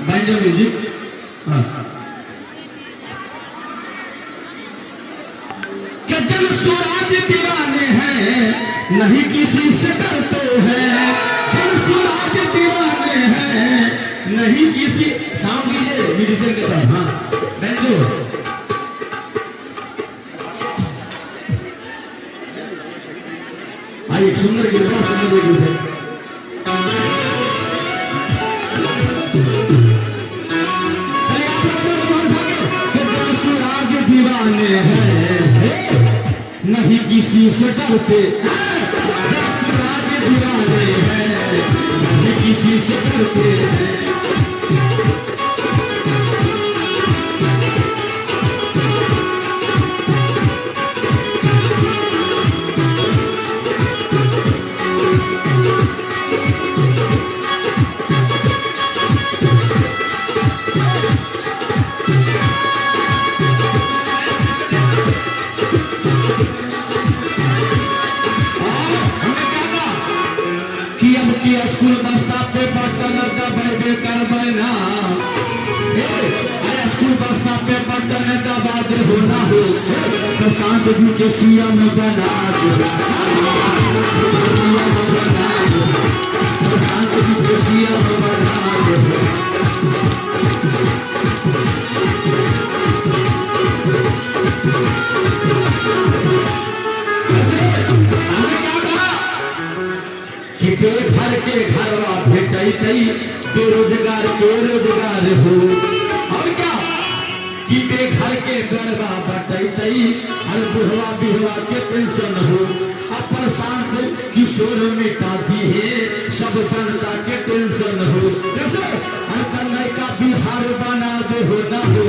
Banjo music. हाँ। जन स्वराज दीवाने हैं, नहीं किसी से डरते हैं। जन स्वराज दीवाने हैं, नहीं किसी। साउंड लीजिए म्यूजिशियन के साथ। हाँ बैंजो। हाँ एक सुंदर गीत है, सुंदर गीत है। दीवाने हैं, नहीं किसी से डरते। राज दीवाने हैं, नहीं किसी से डरते हैं। स्कूल बस्ता पे बटन दबाए कर बना। स्कूल बस्ता पे बटन दबाद होना हो, प्रशांत जी के सीएम बना दो। प्रशांत जी के सीएम बना दो। घर के घरवा भेटई, बेरोजगार के रोजगार हो। और क्या कि बेघर के गरबा बटई, हर बुढ़वा बिहवा के पेंशन हो। अपन शांत किशोर मिटा दिए, सब जनता के टेंशन हो। जैसे हर कन्हई का बिहार बना दे हो ना हो।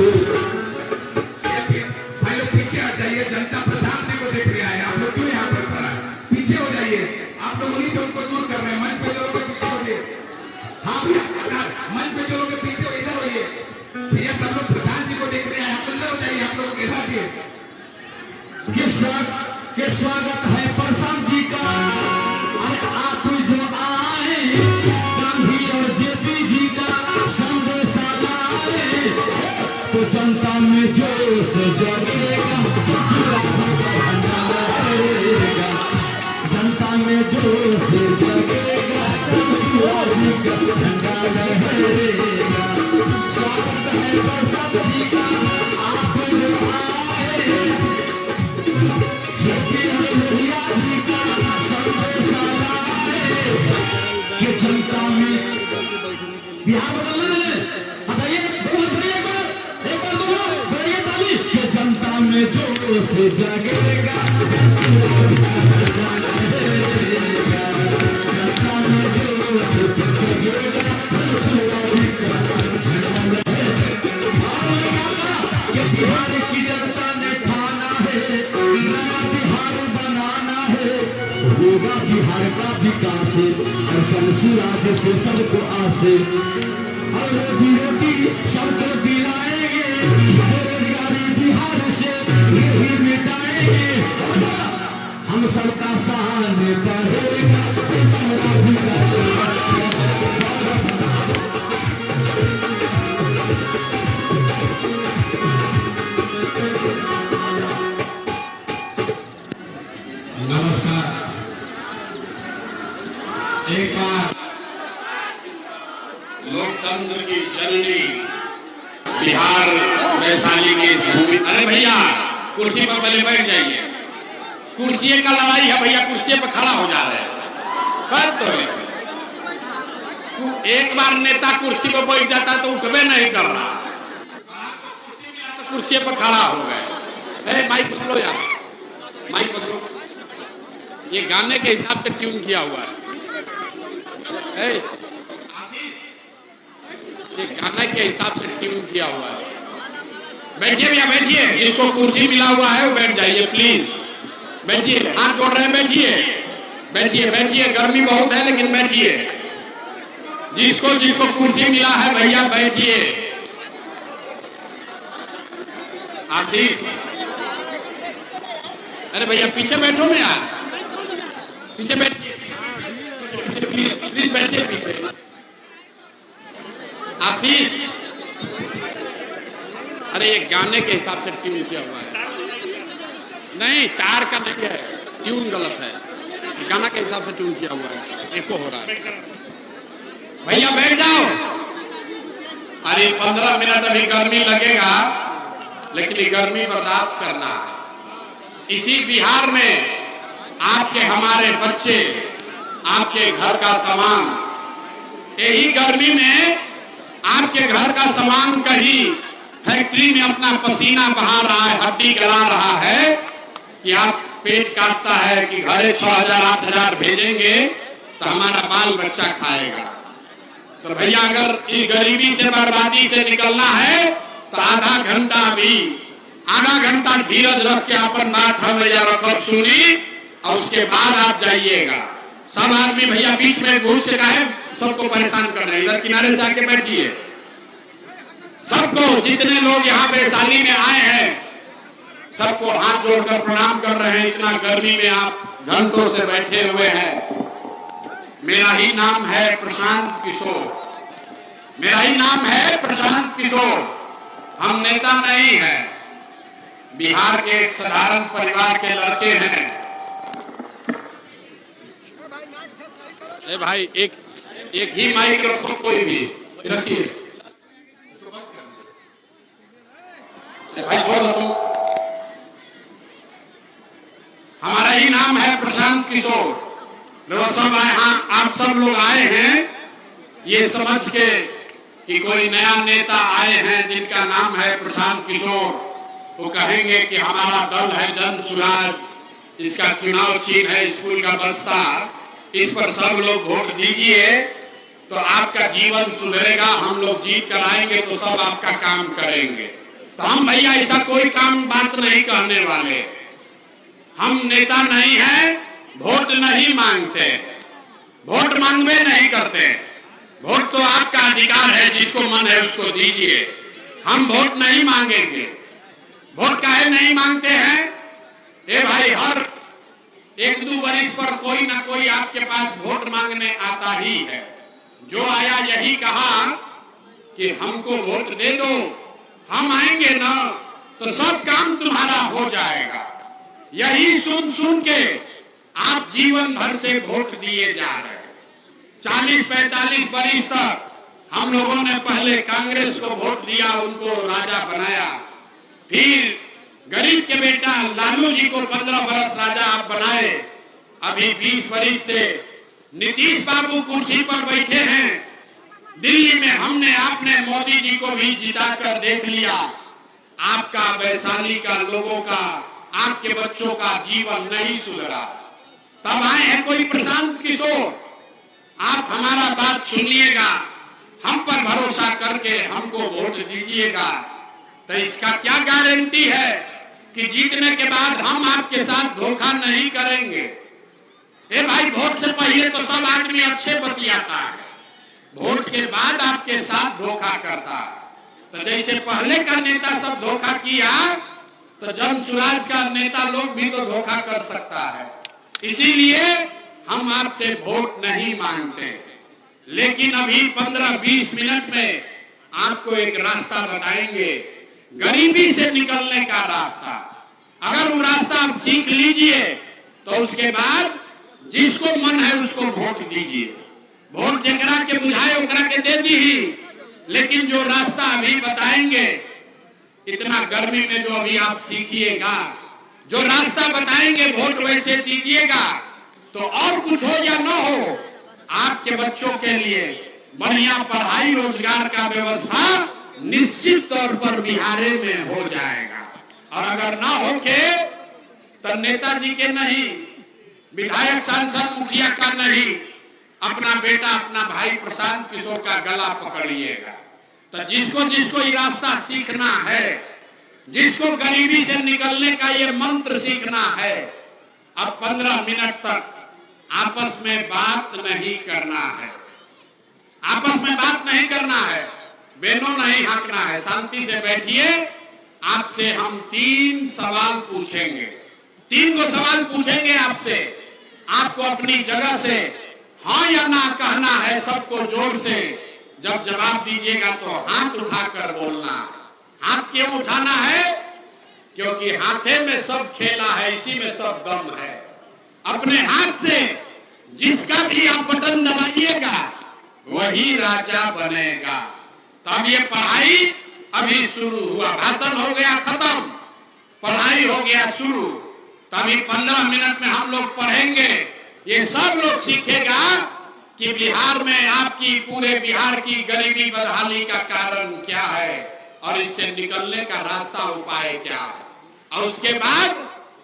भाई लोग पीछे आ जाइए, जनता प्रशांत को देख रहा है। आप लोग क्यों यहाँ पर खड़ा है? पीछे हो जाइए, आप लोग उन्हीं से उनको दूर कर रहे हैं। मंच पे जो लोग पीछे हो जाइए। हाँ भैया, मंच पे जो लोग पीछे हो इधर होइए। भैया सब लोग प्रशांत जी को देख रहे हैं, आप अंदर हो जाइए। आप लोग इधर दिए के स्वागत है प्रशांत जी का। अरे आप जो आए, गांधी और जेपी जी का संदेशा लाए, तो जनता में जोश जगेगा, जनता में जोश जगेगा, झंडा लहरेगा। स्वागत है प्रसाद जी का, आप जो आए, भैया जी का संदेशा लाए, कि जनता में बिहार बदलना है। बताइए एक बार बोलिए ताली, कि जनता में जोश जगेगा, बिहार की जनता ने ठाना है, नया बिहार बनाना है। होगा बिहार का विकास, और जनसुराज से सबको आसे। और रोजी रोटी सबको दिलाएंगे, बेरोजगारी बिहार से यही मिटाएंगे। हम सबका सहाने बढ़ेगा, नमस्कार। एक बार लोकतंत्र की जननी बिहार वैशाली की इस भूमि। अरे भैया कुर्सी पर पहले बैठ जाइए। कुर्सी का लड़ाई है भैया, कुर्सी पर खड़ा हो जा रहे हैं। तो एक बार नेता कुर्सी पर बैठ जाता है तो उठबे नहीं कर रहा। कुर्सी पर खड़ा हो गए। माइक बदलो यार, माइक बदलो। ये गाने के हिसाब से ट्यून किया हुआ है। ये गाने के हिसाब से ट्यून किया हुआ है। बैठिए भैया, बैठिए। जिसको कुर्सी मिला हुआ है वो बैठ जाइए प्लीज। बैठिए, हाथ जोड़ रहे हैं, बैठिए बैठिए बैठिए। गर्मी बहुत है लेकिन बैठिए। जिसको जिसको कुर्सी मिला है भैया बैठिए। आशीष, अरे भैया पीछे बैठो ना यार, पीछे बैठिए, प्लीज बैठिए पीछे। आशीष, अरे ये गाने के हिसाब से ट्यून किया हुआ है, नहीं टायर का नहीं है, ट्यून गलत है, गाना के हिसाब से ट्यून किया हुआ है, एको हो रहा है। भैया बैठ जाओ। अरे 15 मिनट अभी गर्मी लगेगा, लेकिन ये गर्मी बर्दाश्त करना है। इसी बिहार में आपके हमारे बच्चे, आपके घर का सामान, यही गर्मी में आपके घर का सामान कहीं फैक्ट्री में अपना पसीना बहा रहा है, हड्डी गला रहा है, कि आप पेट काटता है कि घरे 6,000 8,000 भेजेंगे तो हमारा बाल बच्चा खाएगा। तो भैया अगर इस गरीबी से बर्बादी से निकलना है तो आधा घंटा धीरज रख के अपन बात हम भैया रखकर सुनी और उसके बाद आप जाइएगा। सब आदमी भैया बीच में घुस के काहे सबको परेशान कर रहे हैं, इधर किनारे से आके बैठिए। सबको, जितने लोग यहाँ पे शादी में आए हैं, सबको हाथ जोड़कर प्रणाम कर रहे हैं। इतना गर्मी में आप घंटों से बैठे हुए हैं। मेरा ही नाम है प्रशांत किशोर, मेरा ही नाम है प्रशांत किशोर। हम नेता नहीं हैं, बिहार के एक साधारण परिवार के लड़के हैं। ए भाई एक ही माइक रखो, कोई भी रखिए भाई, छोड़ दो। हमारा ही नाम है प्रशांत किशोर। सब आप सब लोग आए हैं ये समझ के कि कोई नया नेता आए हैं जिनका नाम है प्रशांत किशोर। वो कहेंगे कि हमारा दल है जन सुराज, इसका चुनाव चिन्ह है स्कूल का बस्ता, इस पर सब लोग वोट दीजिए तो आपका जीवन सुधरेगा, हम लोग जीत कर आएंगे तो सब आपका काम करेंगे। तो हम भैया ऐसा कोई काम बात नहीं कहने वाले। हम नेता नहीं है, वोट नहीं मांगते, वोट मांगवे नहीं करते। वोट तो आपका अधिकार है, जिसको मन है उसको दीजिए। हम वोट नहीं मांगेंगे। वोट काहे नहीं मांगते हैं? ए भाई, हर 1-2 वर्ष पर कोई ना कोई आपके पास वोट मांगने आता ही है। जो आया यही कहा कि हमको वोट दे दो, हम आएंगे ना तो सब काम तुम्हारा हो जाएगा। यही सुन सुन के आप जीवन भर से वोट दिए जा रहे हैं। 40-45 वर्ष तक हम लोगों ने पहले कांग्रेस को वोट दिया, उनको राजा बनाया। फिर गरीब के बेटा लालू जी को 15 वर्ष राजा आप बनाए। अभी 20 वर्ष से नीतीश बाबू कुर्सी पर बैठे हैं। दिल्ली में हमने आपने मोदी जी को भी जिताकर देख लिया। आपका, वैशाली का लोगों का, आपके बच्चों का जीवन नहीं सुधरा। तब आए हैं कोई प्रशांत किशोर। आप हमारा बात सुनिएगा, हम पर भरोसा करके हमको वोट दीजिएगा। तो इसका क्या गारंटी है कि जीतने के बाद हम आपके साथ धोखा नहीं करेंगे? ए भाई, वोट से पहले तो सब आदमी अच्छे बतियाता है, वोट के बाद आपके साथ धोखा करता है। तो जैसे पहले का नेता सब धोखा किया, तो जन सुराज का नेता लोग भी तो धोखा कर सकता है। इसीलिए हम आपसे वोट नहीं मांगते। लेकिन अभी 15-20 मिनट में आपको एक रास्ता बताएंगे, गरीबी से निकलने का रास्ता। अगर वो रास्ता आप सीख लीजिए तो उसके बाद जिसको मन है उसको वोट दीजिए। वोट जकरा के बुझाए ओकरा के दे दी। लेकिन जो रास्ता अभी बताएंगे, इतना गर्मी में जो अभी आप सीखिएगा, जो रास्ता बताएंगे वोट वैसे दीजिएगा। तो और कुछ हो या न हो, आपके बच्चों के लिए बढ़िया पढ़ाई रोजगार का व्यवस्था निश्चित तौर पर बिहार में हो जाएगा। और अगर ना हो के तो नेताजी के नहीं, विधायक सांसद मुखिया का नहीं, अपना बेटा अपना भाई प्रशांत किशोर का गला पकड़िएगा। तो जिसको जिसको ये रास्ता सीखना है, जिसको गरीबी से निकलने का ये मंत्र सीखना है, अब 15 मिनट तक आपस में बात नहीं करना है। आपस में बात नहीं करना है, बेनो नहीं हाँकना है। शांति से बैठिए। आपसे हम 3 सवाल पूछेंगे। 3 को सवाल पूछेंगे आपसे। आपको अपनी जगह से हाँ या ना कहना है, सबको जोर से। जब जवाब दीजिएगा तो हाथ उठाकर बोलना। हाथ क्यों उठाना है? क्योंकि हाथे में सब खेला है, इसी में सब दम है। अपने हाथ से जिसका भी आप बटन दबाइएगा वही राजा बनेगा। तो अब ये पढ़ाई अभी शुरू हुआ, भाषण हो गया खत्म, पढ़ाई हो गया शुरू। तो अभी 15 मिनट में हम लोग पढ़ेंगे। ये सब लोग सीखेगा कि बिहार में आपकी, पूरे बिहार की गरीबी बदहाली का कारण क्या है और इससे निकलने का रास्ता, उपाय क्या है। और उसके बाद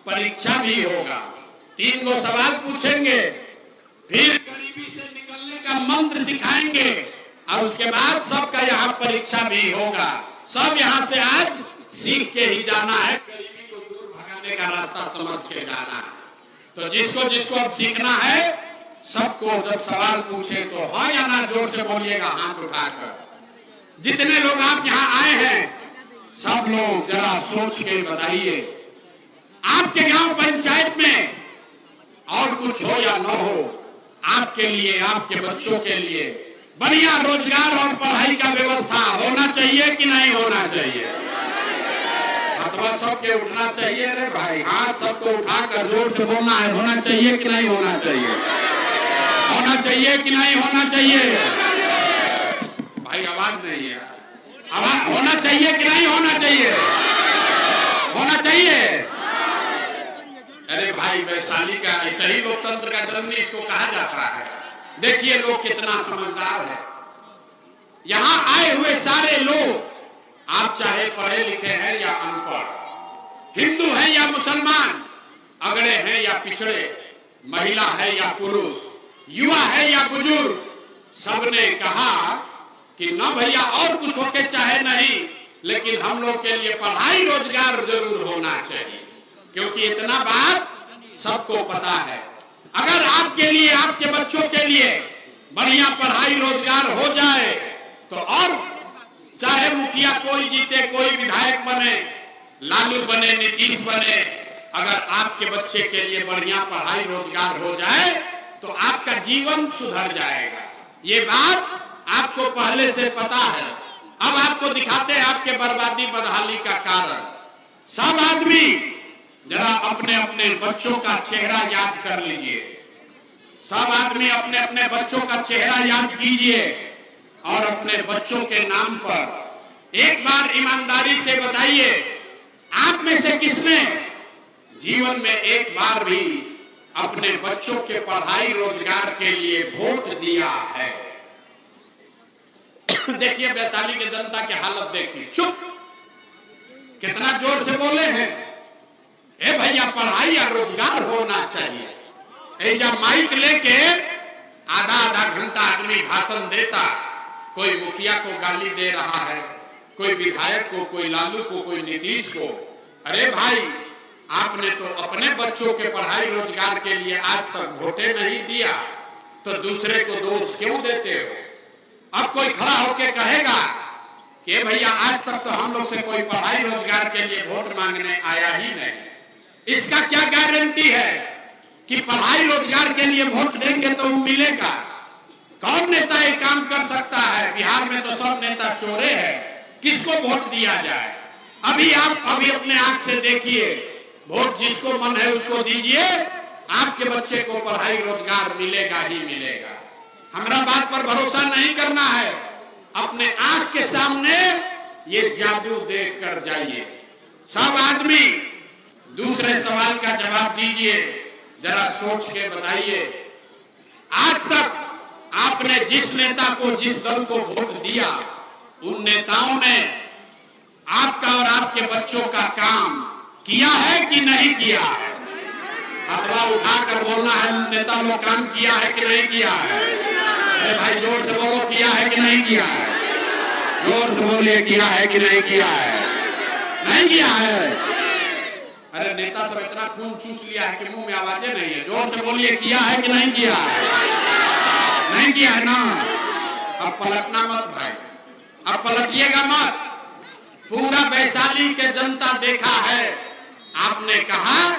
परीक्षा भी होगा, 3 गो सवाल पूछेंगे, फिर गरीबी से निकलने का मंत्र सिखाएंगे और उसके बाद सबका यहाँ परीक्षा भी होगा। सब यहाँ से आज सीख के ही जाना है, गरीबी को दूर भगाने का रास्ता समझ के जाना है। तो जिसको जिसको अब सीखना है, सबको जब सवाल पूछे तो हाँ या ना जोर से बोलिएगा हाथ उठाकर। जितने लोग आप यहाँ आए हैं सब लोग जरा सोच के बताइए, आपके गांव पंचायत में और कुछ हो या न हो, आपके लिए, आपके बच्चों के लिए बढ़िया रोजगार और पढ़ाई का व्यवस्था होना चाहिए कि नहीं होना चाहिए? अथवा सबके उठना चाहिए रे भाई, हाथ सबको उठाकर जोर से बोलना है, होना चाहिए कि नहीं होना चाहिए? होना चाहिए कि नहीं होना चाहिए? भाई आवाज नहीं है, आवाज होना चाहिए कि नहीं होना चाहिए? होना चाहिए। अरे भाई वैशाली का ऐसे ही लोकतंत्र का जन्म इसको कहा जाता है। देखिए लोग कितना समझदार है। यहाँ आए हुए सारे लोग, आप चाहे पढ़े लिखे हैं या अनपढ़, हिंदू हैं या मुसलमान, अगड़े हैं या पिछड़े, महिला है या पुरुष, युवा है या बुजुर्ग, सबने कहा कि न भैया और कुछ होके चाहे नहीं, लेकिन हम लोग के लिए पढ़ाई रोजगार जरूर होना चाहिए। क्योंकि इतना बात सबको पता है, अगर आपके लिए, आपके बच्चों के लिए बढ़िया पढ़ाई रोजगार हो जाए तो, और चाहे मुखिया कोई जीते, कोई विधायक बने, लालू बने, नीतीश बने, अगर आपके बच्चे के लिए बढ़िया पढ़ाई रोजगार हो जाए तो आपका जीवन सुधर जाएगा। ये बात आपको पहले से पता है। अब आपको दिखाते हैं आपके बर्बादी बदहाली का कारण। सब आदमी जरा अपने अपने बच्चों का चेहरा याद कर लीजिए, सब आदमी अपने अपने बच्चों का चेहरा याद कीजिए और अपने बच्चों के नाम पर एक बार ईमानदारी से बताइए, आप में से किसने जीवन में एक बार भी अपने बच्चों के पढ़ाई रोजगार के लिए वोट दिया है? देखिए वैशाली की जनता की हालत देखिए, चुप, कितना जोर से बोले हैं, ए भैया पढ़ाई या रोजगार होना चाहिए। ऐजा माइक लेके आधा आधा घंटा आदमी भाषण देता, कोई मुखिया को गाली दे रहा है, कोई विधायक को, कोई लालू को, कोई नीतीश को। अरे भाई आपने तो अपने बच्चों के पढ़ाई रोजगार के लिए आज तक वोटे नहीं दिया, तो दूसरे को दोष क्यों देते हो? अब कोई खड़ा होके कहेगा कि भैया आज तक तो हम लोग से कोई पढ़ाई रोजगार के लिए वोट मांगने आया ही नहीं, इसका क्या गारंटी है कि पढ़ाई रोजगार के लिए वोट देंगे तो मिलेगा? कौन नेता ये काम कर सकता है? बिहार में तो सब नेता चोरे हैं, किसको वोट दिया जाए? अभी आप अपने आंख से देखिए, वोट जिसको मन है उसको दीजिए, आपके बच्चे को पढ़ाई रोजगार मिलेगा ही मिलेगा। हमारा बात पर भरोसा नहीं करना है, अपने आंख के सामने ये जादू देख कर जाइए। सब आदमी दूसरे सवाल का जवाब दीजिए, जरा सोच के बताइए, आज तक आपने जिस नेता को, जिस दल को वोट दिया, उन नेताओं ने आपका और आपके बच्चों का काम किया है कि नहीं किया है? अथवा उठाकर बोलना है नेता लोग काम किया है कि नहीं किया है? अरे भाई जोर से बोलो, किया है कि नहीं किया है? जोर से बोलिए, किया है कि नहीं किया है? नहीं किया है। अरे नेता सब इतना खून चूस लिया है कि मुंह में आवाजें नहीं है। जोर से बोलिए, किया है कि नहीं किया है? नहीं किया है ना? अब पलटना मत भाई, अब पलटिएगा मत। पूरा वैशाली के जनता देखा है, आपने कहा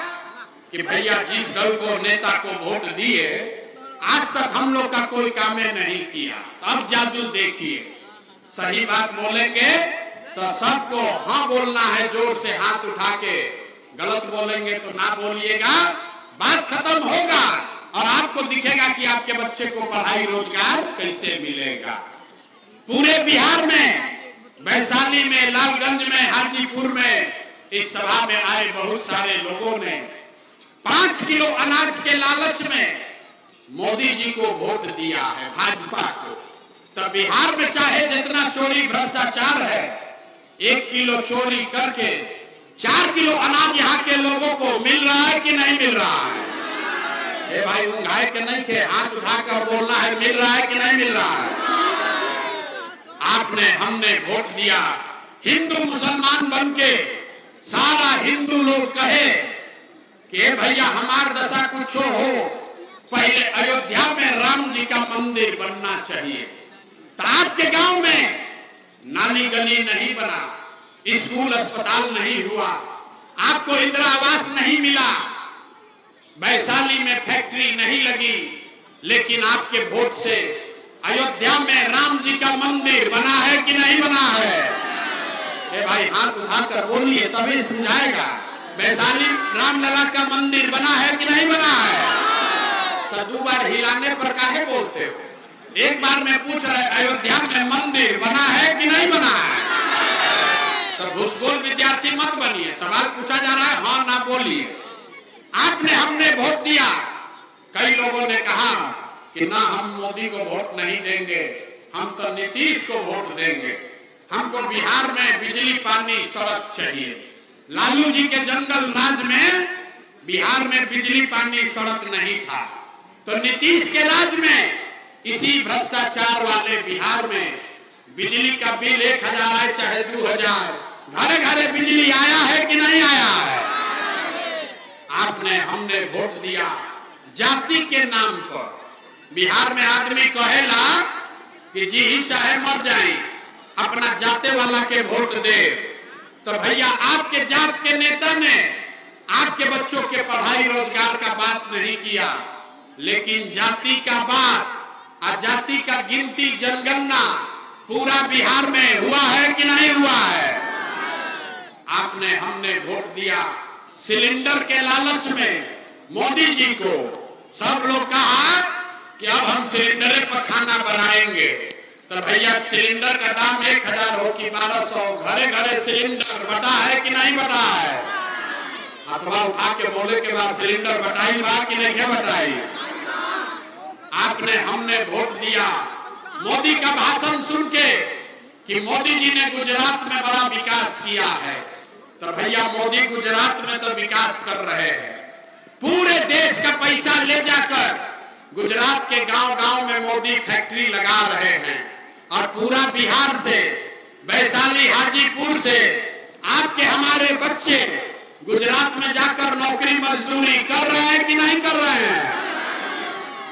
कि भैया जिस दल को, नेता को वोट दिए, आज तक हम लोग का कोई काम नहीं किया। अब जादू देखिए, सही बात बोलेंगे तो सबको हाँ बोलना है, जोर से हाथ उठा के। गलत बोलेंगे तो ना बोलिएगा, बात खत्म होगा और आपको दिखेगा कि आपके बच्चे को पढ़ाई रोजगार कैसे मिलेगा। पूरे बिहार में, वैशाली में, लालगंज में, हाजीपुर में इस सभा में आए बहुत सारे लोगों ने 5 किलो अनाज के लालच में मोदी जी को वोट दिया है, भाजपा को। तब बिहार में चाहे जितना चोरी भ्रष्टाचार है, 1 किलो चोरी करके 4 किलो अनाज यहाँ के लोगों को मिल रहा है कि नहीं मिल रहा है? ए भाई ऊँघाए के नहीं थे, हाथ उठाकर बोलना है, मिल रहा है कि नहीं मिल रहा है? आपने हमने वोट दिया, हिंदू मुसलमान बन के सारा हिंदू लोग कहे कि भैया हमार दशा कुछ हो, पहले अयोध्या में राम जी का मंदिर बनना चाहिए। तो आपके गांव में नाली गली नहीं बना, स्कूल अस्पताल नहीं हुआ, आपको इंदिरा आवास नहीं मिला, वैशाली में फैक्ट्री नहीं लगी, लेकिन आपके वोट से अयोध्या में राम जी का मंदिर बना है कि नहीं बना है? ए भाई हाथ उठाकर बोलिए तभी समझाएगा। वैशाली रामलला का मंदिर बना है कि नहीं बना है? तो 2 बार हिलाने पर काहे बोलते हो? एक बार में पूछ रहे अयोध्या में मंदिर बना है कि नहीं बना है? तो भूसगोल विद्यार्थी मत बनिए, सवाल पूछा जा रहा है, हाँ ना बोलिए। आपने हमने वोट दिया, कई लोगों ने कहा कि ना हम मोदी को वोट नहीं देंगे, हम तो नीतीश को वोट देंगे, हमको बिहार में बिजली पानी सड़क चाहिए। लालू जी के जंगल राज में बिहार में बिजली पानी सड़क नहीं था, तो नीतीश के राज में इसी भ्रष्टाचार वाले बिहार में बिजली का बिल 1000 आए चाहे 2000, घरे घरे बिजली आया है कि नहीं आया है? आपने हमने वोट दिया जाति के नाम पर। बिहार में आदमी कहेला कि जी चाहे मर जाए, अपना जाते वाला के वोट दे। तो भैया आपके जात के नेता ने आपके बच्चों के पढ़ाई रोजगार का बात नहीं किया, लेकिन जाति का बात और जाति का गिनती जनगणना पूरा बिहार में हुआ है कि नहीं हुआ है? आपने हमने वोट दिया सिलेंडर के लालच में मोदी जी को। सब लोग कहा कि अब हम सिलेंडर पर खाना बनाएंगे, तो भैया सिलेंडर का दाम 1000 हो कि 1200, घरे घरे सिलेंडर बटा है कि नहीं बटा है? अथवा उठा के बोले के बाद सिलेंडर बटाई बा कि नहीं बटाई? आपने हमने वोट दिया मोदी का भाषण सुन के कि मोदी जी ने गुजरात में बड़ा विकास किया है। तो भैया मोदी गुजरात में तो विकास कर रहे हैं, पूरे देश का पैसा ले जाकर गुजरात के गांव-गांव में मोदी फैक्ट्री लगा रहे हैं, और पूरा बिहार से, वैशाली हाजीपुर से आपके हमारे बच्चे गुजरात में जाकर नौकरी मजदूरी कर रहे हैं कि नहीं कर रहे हैं?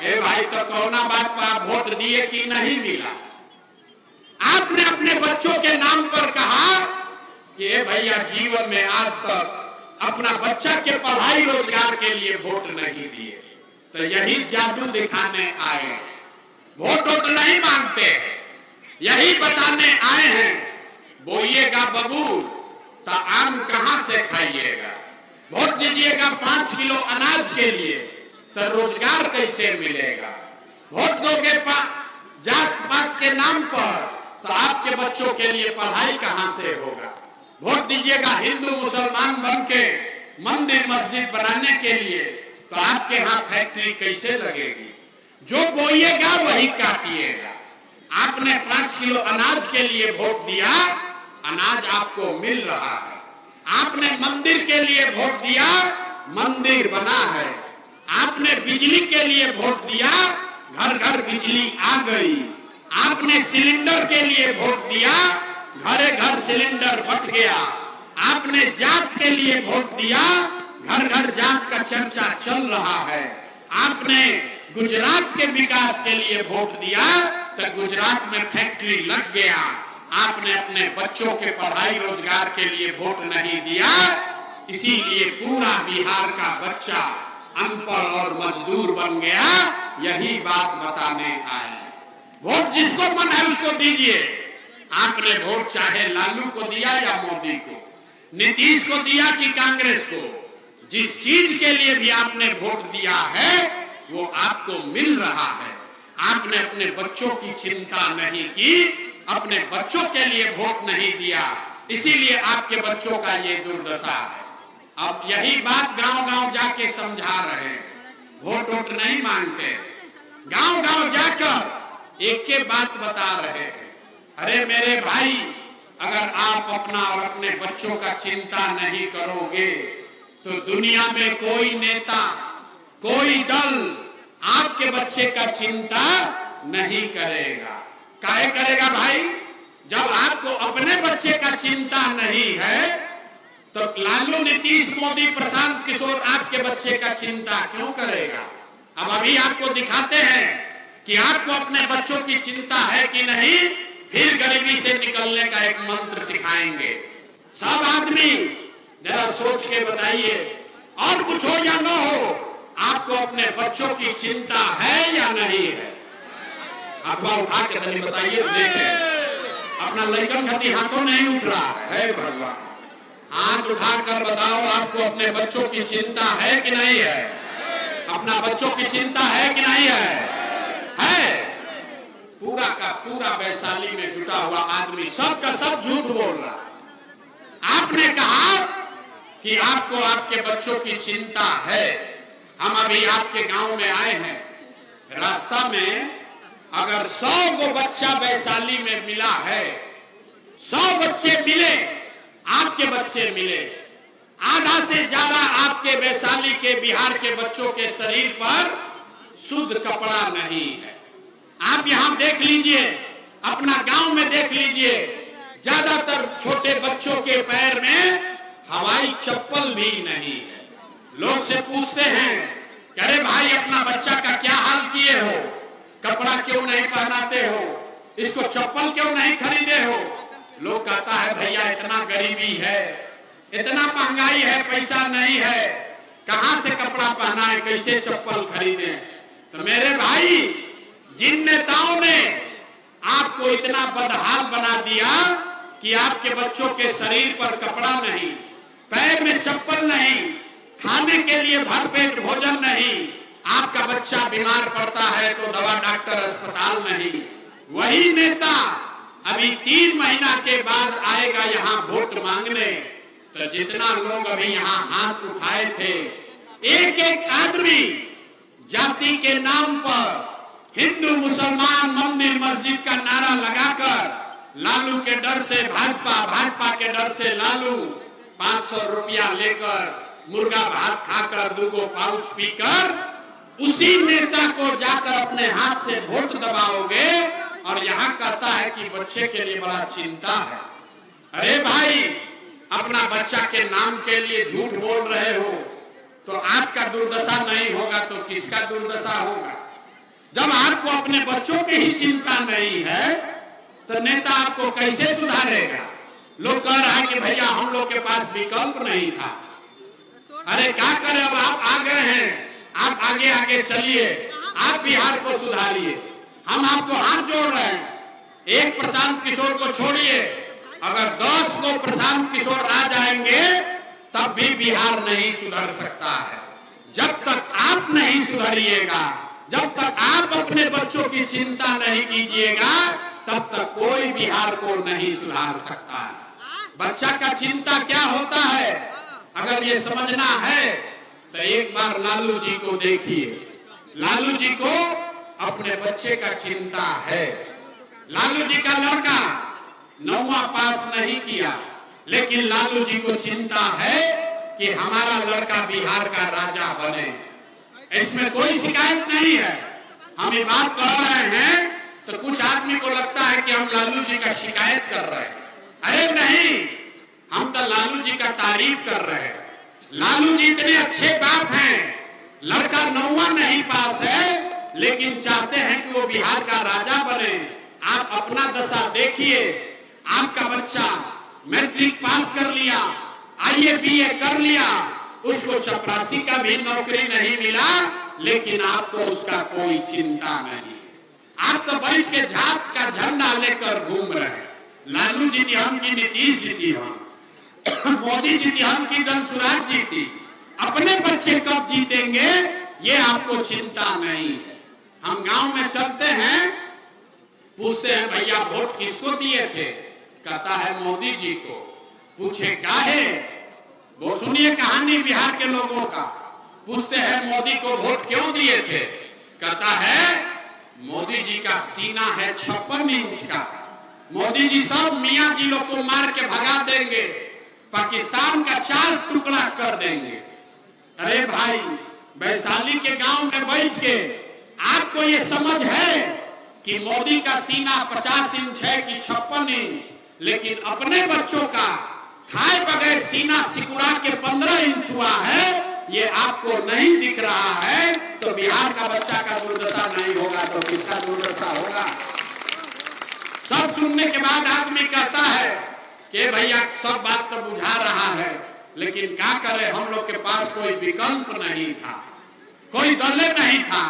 ए भाई तो कोरोना बात पर आप वोट दिए कि नहीं मिला? आपने अपने बच्चों के नाम पर कहा कि ए भैया जीवन में आज तक अपना बच्चा के पढ़ाई रोजगार के लिए वोट नहीं दिए, तो यही जादू दिखाने आए। वोट नहीं मांगते, यही बताने आए हैं बोइएगा बबूल तो आम कहां से खाइएगा। वोट दीजिएगा 5 किलो अनाज के लिए तो रोजगार कैसे मिलेगा। वोट दोगे जात पात के नाम पर तो आपके बच्चों के लिए पढ़ाई कहां से होगा। वोट दीजिएगा हिंदू मुसलमान बन के मंदिर मस्जिद बनाने के लिए तो आपके यहाँ फैक्ट्री कैसे लगेगी। जो बोइएगा वही काटिएगा। आपने 5 किलो अनाज के लिए वोट दिया, अनाज आपको मिल रहा है। आपने मंदिर के लिए वोट दिया, मंदिर बना है। आपने बिजली के लिए वोट दिया, घर घर बिजली आ गई। आपने सिलेंडर के लिए वोट दिया, घरे घर सिलेंडर बट गया। आपने जात के लिए वोट दिया, घर घर जात का चर्चा चल रहा है। आपने गुजरात के विकास के लिए वोट दिया तो गुजरात में फैक्ट्री लग गया। आपने अपने बच्चों के पढ़ाई रोजगार के लिए वोट नहीं दिया, इसीलिए पूरा बिहार का बच्चा अनपढ़ और मजदूर बन गया। यही बात बताने आए। वोट जिसको मन है उसको दीजिए, आपने वोट चाहे लालू को दिया या मोदी को, नीतीश को दिया कि कांग्रेस को, जिस चीज के लिए भी आपने वोट दिया है वो आपको मिल रहा है। आपने अपने बच्चों की चिंता नहीं की, अपने बच्चों के लिए वोट नहीं दिया, इसीलिए आपके बच्चों का ये दुर्दशा है। अब यही बात गांव गांव जाके समझा रहे हैं, वोट वोट नहीं मांगते, गांव गांव जाकर एक एक बात बता रहे हैं। अरे मेरे भाई, अगर आप अपना और अपने बच्चों का चिंता नहीं करोगे तो दुनिया में कोई नेता, कोई दल आपके बच्चे का चिंता नहीं करेगा। काहे करेगा भाई? जब आपको अपने बच्चे का चिंता नहीं है तो लालू, नीतीश, मोदी, प्रशांत किशोर आपके बच्चे का चिंता क्यों करेगा? अब अभी आपको दिखाते हैं कि आपको अपने बच्चों की चिंता है कि नहीं, फिर गरीबी से निकलने का एक मंत्र सिखाएंगे। सब आदमी जरा सोच के बताइए, और कुछ हो या ना हो, आपको अपने बच्चों की चिंता है या नहीं है? हाथों उठा के तनी बताइए, देखें अपना लड़कन खाती हाथों नहीं उठ रहा है। भगवान, हाथ उठाकर बताओ, आपको अपने बच्चों की चिंता है कि नहीं है? अपना बच्चों की चिंता है कि नहीं है? है। पूरा का पूरा वैशाली में जुटा हुआ आदमी सब का सब झूठ बोल रहा। आपने कहा कि आपको आपके बच्चों की चिंता है। हम अभी आपके गांव में आए हैं, रास्ता में अगर 100 को बच्चा वैशाली में मिला है, 100 बच्चे मिले, आपके बच्चे मिले, आधा से ज्यादा आपके वैशाली के, बिहार के बच्चों के शरीर पर शुद्ध कपड़ा नहीं है। आप यहां देख लीजिए, अपना गांव में देख लीजिए, ज्यादातर छोटे बच्चों के पैर में हवाई चप्पल भी नहीं है। लोग से पूछते हैं, अरे भाई अपना बच्चा का क्या हाल किए हो, कपड़ा क्यों नहीं पहनाते हो, इसको चप्पल क्यों नहीं खरीदे हो? लोग कहता है भैया इतना गरीबी है, इतना महंगाई है, पैसा नहीं है, कहां से कपड़ा पहनाए, कैसे चप्पल खरीदे? तो मेरे भाई, जिन नेताओं ने आपको इतना बदहाल बना दिया कि आपके बच्चों के शरीर पर कपड़ा नहीं, पैर में चप्पल नहीं, खाने के लिए भरपेट भोजन नहीं, आपका बच्चा बीमार पड़ता है तो दवा डॉक्टर अस्पताल नहीं, वही नेता अभी 3 महीना के बाद आएगा यहाँ वोट मांगने। तो जितना लोग अभी यहाँ हाथ उठाए थे, एक एक आदमी जाति के नाम पर हिंदू मुसलमान मंदिर मस्जिद का नारा लगाकर लालू के डर से भाजपा, भाजपा के डर से लालू, 500 रुपया लेकर मुर्गा भात खाकर 2 पाउच पीकर उसी नेता को जाकर अपने हाथ से वोट दबाओगे और यहाँ कहता है कि बच्चे के लिए बड़ा चिंता है। अरे भाई, अपना बच्चा के नाम के लिए झूठ बोल रहे हो तो आपका दुर्दशा नहीं होगा तो किसका दुर्दशा होगा? जब आपको अपने बच्चों की ही चिंता नहीं है तो नेता आपको कैसे सुधारेगा? लोग कह रहे हैं कि भैया हम लोग के पास विकल्प नहीं था। अरे क्या करें, अब आप आ गए हैं, आप आगे आगे चलिए, आप बिहार को सुधारिए। हम आपको हाथ जोड़ रहे हैं। एक प्रशांत किशोर को छोड़िए, अगर 10 को प्रशांत किशोर आ जाएंगे तब भी बिहार नहीं सुधर सकता है। जब तक आप नहीं सुधरिएगा, जब तक आप अपने बच्चों की चिंता नहीं कीजिएगा, तब तक कोई बिहार को नहीं सुधार सकता है। बच्चा का चिंता क्या होता है, अगर ये समझना है तो एक बार लालू जी को देखिए। लालू जी को अपने बच्चे का चिंता है। लालू जी का लड़का 9वां पास नहीं किया, लेकिन लालू जी को चिंता है कि हमारा लड़का बिहार का राजा बने। इसमें कोई शिकायत नहीं है। हम ये बात कह रहे हैं तो कुछ आदमी को लगता है कि हम लालू जी का शिकायत कर रहे हैं। अरे नहीं, हम तो लालू जी का तारीफ कर रहे हैं। लालू जी इतने अच्छे बाप हैं, लड़का 9वां नहीं पास है लेकिन चाहते हैं कि वो बिहार का राजा बने। आप अपना दशा देखिए, आपका बच्चा मैट्रिक पास कर लिया, IAA BA कर लिया, उसको चपरासी का भी नौकरी नहीं मिला, लेकिन आपको उसका कोई चिंता नहीं। आप तो बैठ के जात का झंडा लेकर घूम रहे हैं। लालू जीती हम की नीतीश जीती हम, मोदी जीती हम की जनसुराज जीती। अपने बच्चे कब जीतेंगे ये आपको चिंता नहीं है। हम गांव में चलते हैं, पूछते हैं भैया वोट किसको दिए थे, कहता है मोदी जी को। पूछे काहे, वो सुनिए कहानी बिहार के लोगों का। पूछते हैं मोदी को वोट क्यों दिए थे, कहता है मोदी जी का सीना है 56 इंच का, मोदी जी सब मियां जी लोग को मार के भगा देंगे, पाकिस्तान का 4 टुकड़ा कर देंगे। अरे भाई, वैशाली के गांव में बैठ के आपको ये समझ है कि मोदी का सीना 50 इंच है कि 56 इंच, लेकिन अपने बच्चों का खाए बगैर सीना सिकुड़ा के 15 इंच हुआ है, ये आपको नहीं दिख रहा है। तो बिहार का बच्चा का दुर्दशा नहीं होगा तो किसका दुर्दशा होगा। सब सुनने के बाद आदमी कहता है कि भैया सब बात तो बुझा रहा है, लेकिन क्या करे, हम लोग के पास कोई विकल्प नहीं था, कोई दल नहीं था।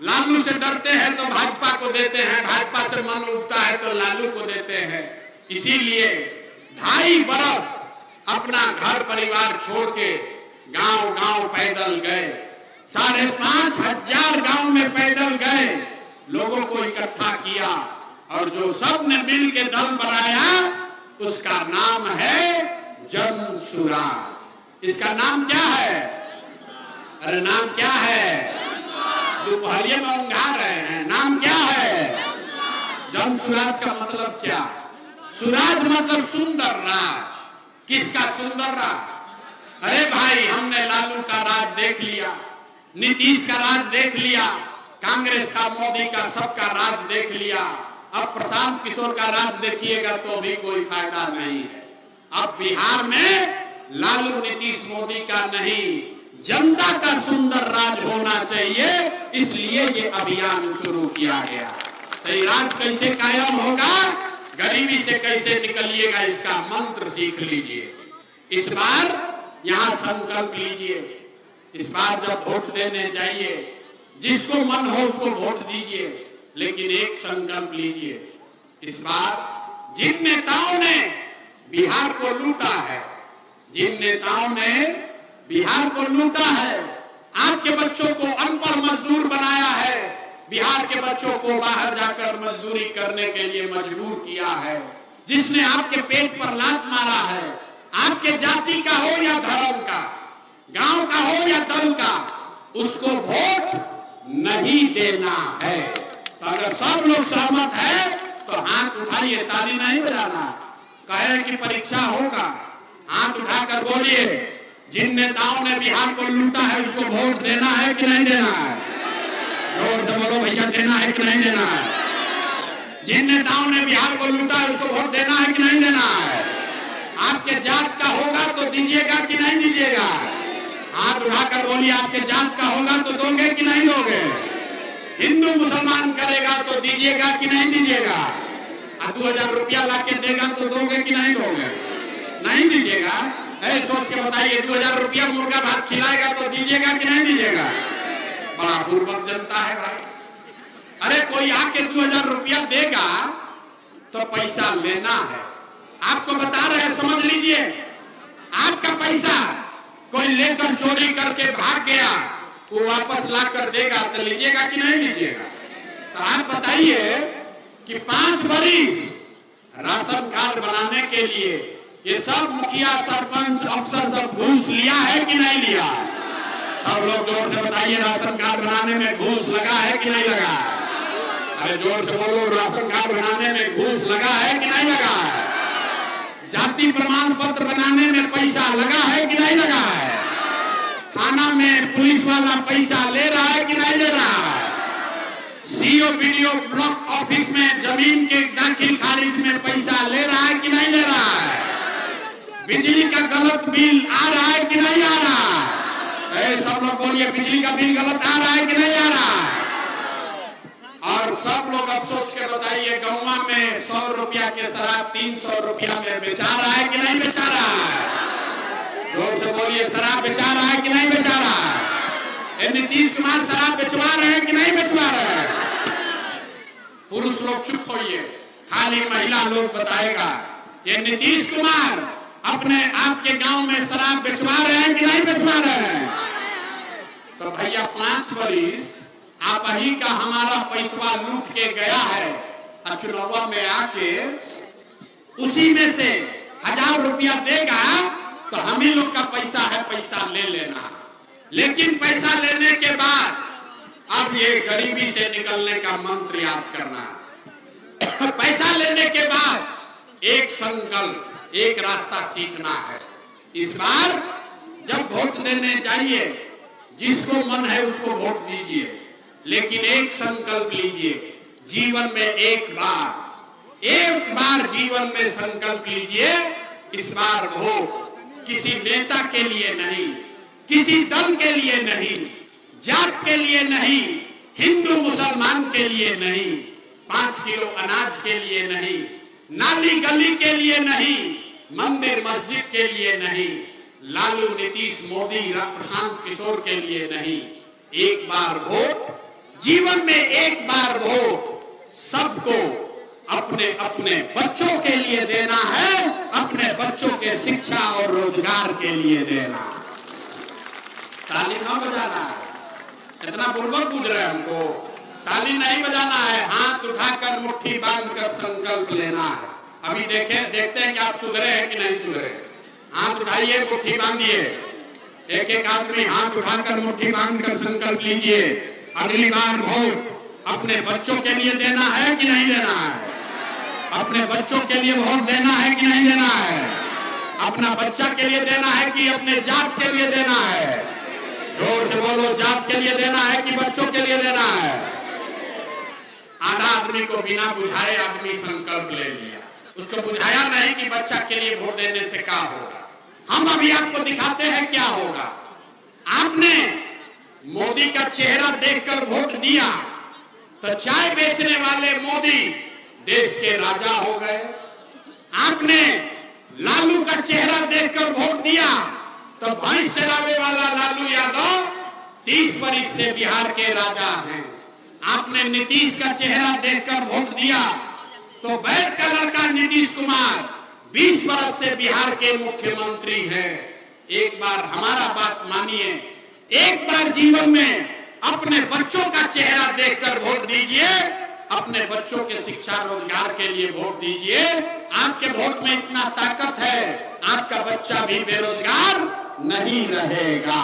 लालू से डरते हैं तो भाजपा को देते हैं, भाजपा से मन उठता है तो लालू को देते हैं। इसीलिए 2.5 बरस अपना घर परिवार छोड़ के गांव गांव पैदल गए, 5,500 गांव में पैदल गए, लोगों को इकट्ठा किया और जो सब ने मिल के दल बनाया उसका नाम है जनसुराज। इसका नाम क्या है? अरे नाम क्या है? दोपहरिया में उंघा रहे हैं, नाम क्या है? जनसुराज का मतलब क्या? सुराज मतलब सुंदर राज। किसका सुंदर राज? अरे भाई, हमने लालू का राज देख लिया, नीतीश का राज देख लिया, कांग्रेस का, मोदी का, सबका राज देख लिया। अब प्रशांत किशोर का राज देखिएगा तो भी कोई फायदा नहीं है। अब बिहार में लालू नीतीश मोदी का नहीं, जनता का सुंदर राज होना चाहिए, इसलिए ये अभियान शुरू किया गया। तो ये राज कैसे कायम होगा, गरीबी से कैसे निकलिएगा, इसका मंत्र सीख लीजिए। इस बार यहां संकल्प लीजिए, इस बार जब वोट देने जाइए, जिसको मन हो उसको वोट दीजिए, लेकिन एक संकल्प लीजिए, इस बार जिन नेताओं ने बिहार को लूटा है, जिन नेताओं ने बिहार को लूटा है, आपके बच्चों को अनपढ़ मजदूर बनाया है, बिहार के बच्चों को बाहर जाकर मजदूरी करने के लिए मजबूर किया है, जिसने आपके पेट पर लात मारा है, आपके जाति का हो या धर्म का, गांव का हो या दल का, उसको वोट नहीं देना है। तो अगर सब लोग सहमत है तो हाथ उठाइए, ताली नहीं बजाना। कहे कि परीक्षा होगा, हाथ उठाकर बोलिए, जिन नेताओं ने बिहार को लूटा है उसको वोट देना है कि नहीं देना है? जोर से बोलो भैया, देना है कि नहीं देना है? जिन नेताओं ने बिहार को लूटा है उसको वोट देना है कि नहीं देना है? आपके जात का होगा तो दीजिएगा कि नहीं दीजिएगा? हाथ उठाकर बोलिए, आपके जात का होगा तो दोगे कि नहीं दोगे? हिंदू मुसलमान करेगा तो दीजिएगा कि नहीं दीजिएगा? 2,000 रुपया ला के देगा तो दोगे कि नहीं दोगे? नहीं दीजिएगा। ऐसे सोच के बताइए, 2,000 रुपया मुर्गा भात खिलाएगा तो दीजिएगा कि नहीं दीजिएगा? बड़ा पूर्वक जनता है भाई। अरे कोई आके 2,000 रुपया देगा तो पैसा लेना है, आपको बता रहे हैं, समझ लीजिए। आपका पैसा कोई लेकर चोरी करके भाग गया, वो वापस ला कर देगा तो लीजिएगा कि नहीं लीजिएगा? तो आप बताइए कि 5 बरिस राशन कार्ड बनाने के लिए ये सब मुखिया, सरपंच, अफसर सब घूस लिया है कि नहीं लिया? सब लोग जोर से बताइए, राशन कार्ड बनाने में घूस लगा है कि नहीं लगा? अरे जोर से बोलो, राशन कार्ड बनाने में घूस लगा है कि नहीं लगा है? जाति प्रमाण पत्र बनाने में पैसा लगा है कि नहीं लगा है? थाना में पुलिस वाला पैसा ले रहा है कि नहीं ले रहा है? सीओ बीडीओ ब्लॉक ऑफिस में जमीन के दाखिल खारिज में पैसा ले रहा है कि नहीं ले रहा है? बिजली का गलत बिल आ रहा है कि नहीं आ रहा? सब लोग बोलिए, बिजली का बिल गलत आ रहा है कि नहीं आ रहा? और सब लोग अब सोच के बताइए, गौवा में 100 रुपया के शराब 300 रुपया में बेचा रहा है कि नहीं बेचा रहा है? जोर से बोलिए, शराब बेचा रहा है कि नहीं बेचा रहा है? नीतीश कुमार शराब बेचवा रहे हैं कि नहीं बेचवा रहे हैं? पुरुष लोग चुप होइए, खाली महिला लोग बताएगा। ये नीतीश कुमार अपने आपके गांव में शराब बेचवा रहे हैं कि नहीं बेचवा रहे हैं? तो भैया 5 बरिस आप ही का हमारा पैसा लूट के गया है, चुनाव में आके उसी में से 1000 रुपया देगा तो हम ही लोग का पैसा है, पैसा ले लेना। लेकिन पैसा लेने के बाद अब ये गरीबी से निकलने का मंत्र याद करना। पैसा लेने के बाद एक संकल्प, एक रास्ता सीखना है। इस बार जब वोट देने जाइए, जिसको मन है उसको वोट दीजिए, लेकिन एक संकल्प लीजिए, जीवन में एक बार जीवन में संकल्प लीजिए, इस बार वोट किसी नेता के लिए नहीं, किसी दल के लिए नहीं, जात के लिए नहीं, हिंदू मुसलमान के लिए नहीं, 5 किलो अनाज के लिए नहीं, नाली गली के लिए नहीं, मंदिर मस्जिद के लिए नहीं, लालू नीतीश मोदी प्रशांत किशोर के लिए नहीं। एक बार वोट, जीवन में एक बार वोट सबको अपने अपने बच्चों के लिए देना है, अपने बच्चों के शिक्षा और रोजगार के लिए देना। ताली न बजाना है, इतना बुर्बक पूछ रहे हैं हमको। ताली नहीं बजाना है, हाथ उठाकर मुट्ठी बांधकर संकल्प लेना है। अभी देखते हैं कि आप सुधरे हैं कि नहीं सुधरे। हाथ उठाइए, मुट्ठी बांधिए, एक एक आदमी हाथ उठाकर मुट्ठी बांधकर संकल्प लीजिए। अगली बार वोट अपने बच्चों के लिए देना है कि नहीं देना है? अपने बच्चों के लिए वोट देना है कि नहीं देना है? अपना बच्चा के लिए देना है कि अपने जात के लिए देना है? जोर से बोलो, जात के लिए देना है कि बच्चों के लिए देना है? आधा आदमी को बिना बुझाए आदमी संकल्प ले लिया, उसको बुझाया नहीं कि बच्चा के लिए वोट देने से क्या होगा। हम अभी आपको दिखाते हैं क्या होगा। आपने मोदी का चेहरा देखकर वोट दिया तो चाय बेचने वाले मोदी देश के राजा हो गए। आपने लालू का चेहरा देखकर वोट दिया तो भैंस चरावे वाला लालू यादव 30 वर्ष से बिहार के राजा हैं। आपने नीतीश का चेहरा देखकर वोट दिया तो बैठ का लड़का नीतीश कुमार 20 वर्ष से बिहार के मुख्यमंत्री हैं। एक बार हमारा बात मानिए, एक बार जीवन में अपने बच्चों का चेहरा देखकर वोट दीजिए, अपने बच्चों के शिक्षा रोजगार के लिए वोट दीजिए। आपके वोट में इतना ताकत है, आपका बच्चा भी बेरोजगार नहीं रहेगा।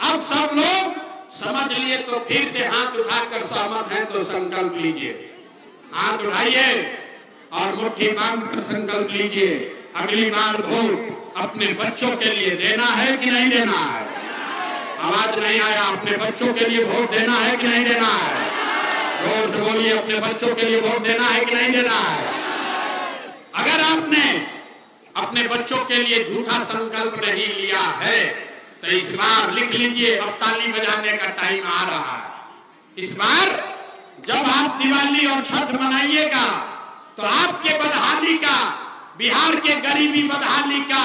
अब सब लोग समझ लिए तो फिर से हाथ उठाकर सहमत हैं तो संकल्प लीजिए। हाथ उठाइए और मुट्ठी बांधकर संकल्प लीजिए। अगली बार वोट अपने बच्चों के लिए देना है कि नहीं देना है? आवाज नहीं आया। अपने बच्चों के लिए वोट देना है कि नहीं देना है? जोर से बोलिए, अपने बच्चों के लिए वोट देना है कि नहीं देना है? अगर आपने अपने बच्चों के लिए झूठा संकल्प नहीं लिया है तो इस बार लिख लीजिए, अब ताली बजाने का टाइम आ रहा है। इस बार जब आप दिवाली और छठ मनाइएगा तो आपके बदहाली का, बिहार के गरीबी बदहाली का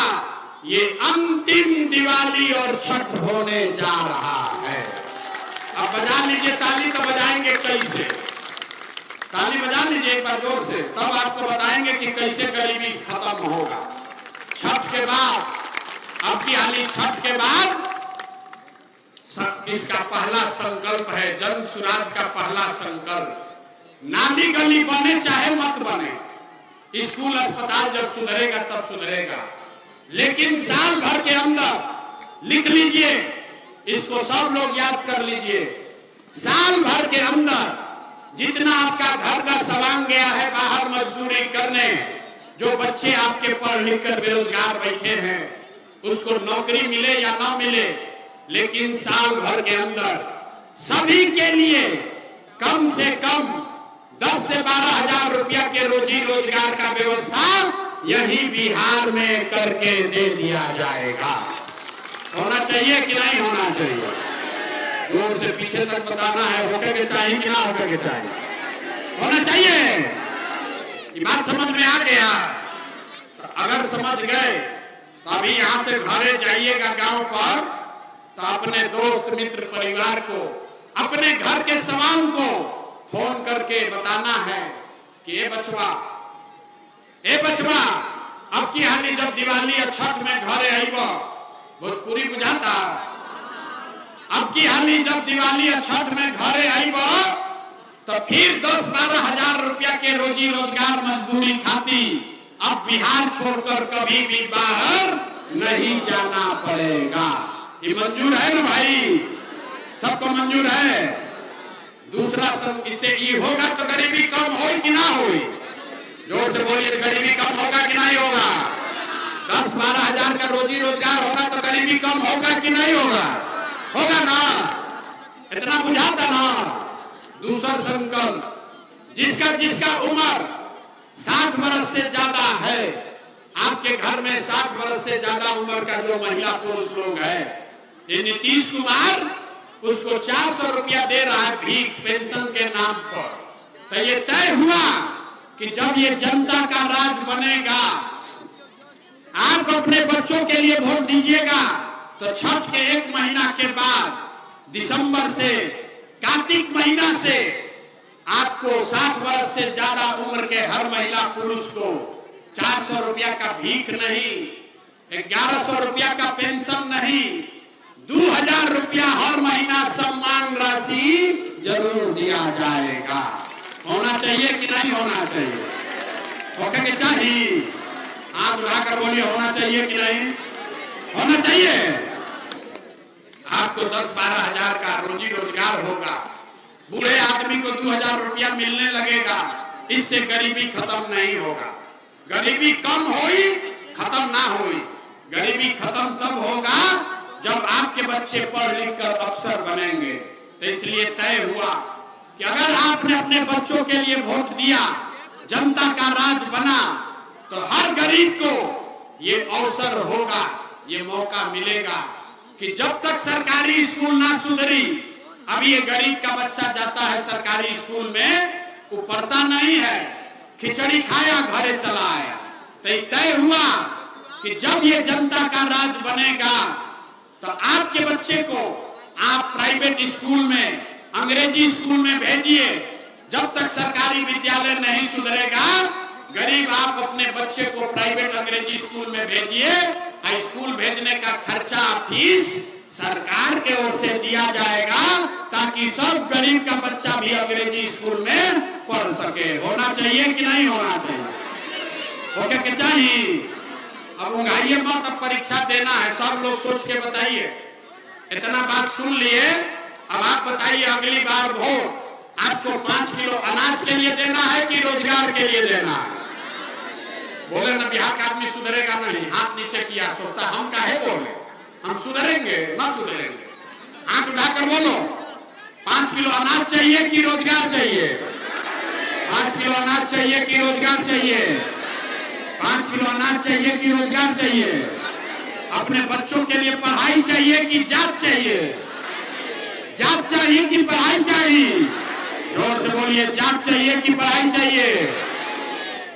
ये अंतिम दिवाली और छठ होने जा रहा है। अब बजा लीजिए ताली, तो बजाएंगे कैसे? ताली बजा लीजिए एक बार जोर से, तब आपको बताएंगे कि कैसे गरीबी खत्म होगा। छठ के बाद, अब की हाली छठ के बाद इसका पहला संकल्प है, जन सुराज का पहला संकल्प। नाली गली बने चाहे मत बने, स्कूल अस्पताल जब सुधरेगा तब सुधरेगा, लेकिन साल भर के अंदर लिख लीजिए, इसको सब लोग याद कर लीजिए, साल भर के अंदर जितना आपका घर का सामान गया है बाहर मजदूरी करने, जो बच्चे आपके पढ़ लिख कर बेरोजगार बैठे हैं, उसको नौकरी मिले या ना मिले, लेकिन साल भर के अंदर सभी के लिए कम से कम 10 से 12 हजार रुपया के रोजी रोजगार का व्यवस्था यही बिहार में करके दे दिया जाएगा। होना चाहिए कि नहीं होना चाहिए? जोर से पीछे तक बताना है, होकर के चाहिए कि ना होकर के चाहिए? होना चाहिए। ये बात समझ में आ गया? तो अगर समझ गए तो अभी यहाँ से घरे जाइएगा गांव पर, तो अपने दोस्त मित्र परिवार को, अपने घर के सामान को फोन करके बताना है कि ये बचवा ए बचवा, अब की हाली जब दिवाली और छठ में घरे आईब भोजपुरी बुझाता। अब की हाली जब दिवाली और छठ में घरे आईब तो फिर 10-12 हजार रुपया के रोजी रोजगार मजदूरी खाती अब बिहार छोड़कर कभी भी बाहर नहीं जाना पड़ेगा। ये मंजूर है ना भाई? सबको मंजूर है? दूसरा सब इससे ये होगा तो गरीबी कम हो कि ना हो? जोर से बोलिए, गरीबी कम होगा कि नहीं होगा? 10-12 हजार का रोजी रोजगार होगा तो गरीबी कम होगा कि नहीं होगा? होगा ना? इतना बुझाता ना? दूसरा संकल्प, जिसका जिसका उम्र 60 वर्ष से ज्यादा है, आपके घर में 60 वर्ष से ज्यादा उम्र का जो महिला पुरुष लोग है, ये नीतीश कुमार उसको 400 रुपया दे रहा है भीख पेंशन के नाम पर। तो ये तय हुआ कि जब ये जनता का राज बनेगा, आप अपने बच्चों के लिए वोट दीजिएगा तो छठ के 1 महीना के बाद दिसंबर से कार्तिक महीना से आपको 60 वर्ष से ज्यादा उम्र के हर महिला पुरुष को 400 रुपया का भीख नहीं, 1100 रुपया का पेंशन नहीं, 2000 रुपया हर महीना सम्मान राशि जरूर दिया जाएगा। होना चाहिए कि नहीं होना चाहिए? होगा कि चाहिए? आप उठाकर बोलिए, होना चाहिए कि नहीं होना चाहिए? आपको 10-12 हजार का रोजी रोजगार होगा, बूढ़े आदमी को 2000 रुपया मिलने लगेगा, इससे गरीबी खत्म नहीं होगा। गरीबी कम होई, खत्म ना होई। गरीबी खत्म तब होगा जब आपके बच्चे पढ़ लिख कर अफसर बनेंगे। तो इसलिए तय हुआ कि अगर आपने अपने बच्चों के लिए वोट दिया, जनता का राज बना, तो हर गरीब को ये अवसर होगा, ये मौका मिलेगा कि जब तक सरकारी स्कूल ना सुधरी, अभी ये गरीब का बच्चा जाता है सरकारी स्कूल में, वो पढ़ता नहीं है, खिचड़ी खाया घरे चला आया। तो तय हुआ कि जब ये जनता का राज बनेगा तो आपके बच्चे को आप प्राइवेट स्कूल में, अंग्रेजी स्कूल में भेजिए। जब तक सरकारी विद्यालय नहीं सुधरेगा, गरीब आप अपने बच्चे को प्राइवेट अंग्रेजी स्कूल में भेजिए। स्कूल भेजने का खर्चा फीस सरकार के ओर से दिया जाएगा, ताकि सब गरीब का बच्चा भी अंग्रेजी स्कूल में पढ़ सके। होना चाहिए कि नहीं होना चाहिए? ओके कि चाहिए? अब उंगाइए मत, अब परीक्षा देना है, सब लोग सोच के बताइए। इतना बात सुन लिए, अब आप बताइए अगली बार वोट आपको 5 किलो अनाज के लिए देना है कि रोजगार के लिए देना है? बोले ना बिहार का आदमी सुधरेगा नहीं, हाथ नीचे किया, सोचता हम काहे बोले, हम सुधरेंगे ना सुधरेंगे? हाथ उठाकर बोलो, 5 किलो अनाज चाहिए कि रोजगार चाहिए? 5 किलो अनाज चाहिए कि रोजगार चाहिए? 5 किलो अनाज चाहिए कि रोजगार चाहिए? अपने बच्चों के लिए पढ़ाई चाहिए कि जात चाहिए? जात चाहिए कि पढ़ाई चाहिए? जोर से बोलिए, जात चाहिए कि पढ़ाई चाहिए?